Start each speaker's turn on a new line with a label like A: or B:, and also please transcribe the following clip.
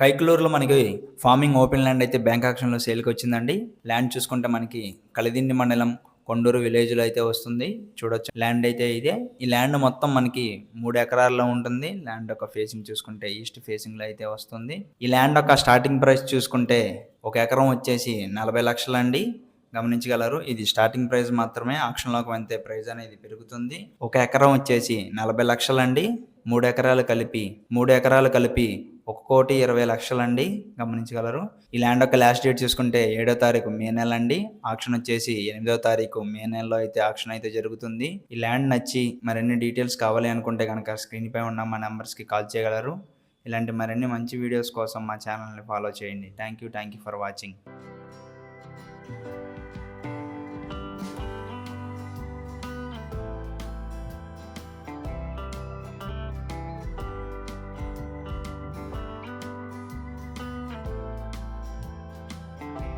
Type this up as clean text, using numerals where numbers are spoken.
A: కైకలూరులో మనకి farming open land అయితే bank ఆక్షన్లో సేల్కి వచ్చిందండి. ల్యాండ్ చూసుకుంటే మనకి కలిదిండి మండలం కొండూరు విలేజ్లో అయితే వస్తుంది. చూడొచ్చు ల్యాండ్ అయితే ఇదే. ఈ ల్యాండ్ మొత్తం మనకి 3 ఎకరాల్లో ఉంటుంది. ల్యాండ్ ఒక ఫేసింగ్ చూసుకుంటే ఈస్ట్ ఫేసింగ్లో అయితే వస్తుంది. ఈ ల్యాండ్ ఒక స్టార్టింగ్ ప్రైస్ చూసుకుంటే 1 ఎకరం వచ్చేసి 40 లక్షలండి. గమనించగలరు. ఇది స్టార్టింగ్ ప్రైస్ మాత్రమే. ఆక్షన్లోకి వెళ్తే ప్రైస్ అనేది పెరుగుతుంది. 1 ఎకరం వచ్చేసి 40 లక్షలండి. 3 ఎకరాలు కలిపి 1,20,00,000 గమనించగలరు. ఈ ల్యాండ్ యొక్క లాస్ట్ డేట్ చూసుకుంటే 7వ తారీఖు మే నెల అండి. ఆక్షన్ వచ్చేసి 8వ తారీఖు మే నెలలో అయితే ఆక్షన్ అయితే జరుగుతుంది. ఈ ల్యాండ్ నచ్చి మరిన్ని డీటెయిల్స్ కావాలి అనుకుంటే కనుక స్క్రీన్ పై ఉన్న మా నెంబర్స్కి కాల్ చేయగలరు. ఇలాంటి మరిన్ని మంచి వీడియోస్ కోసం మా ఛానల్ని ఫాలో చేయండి. Thank you for watching.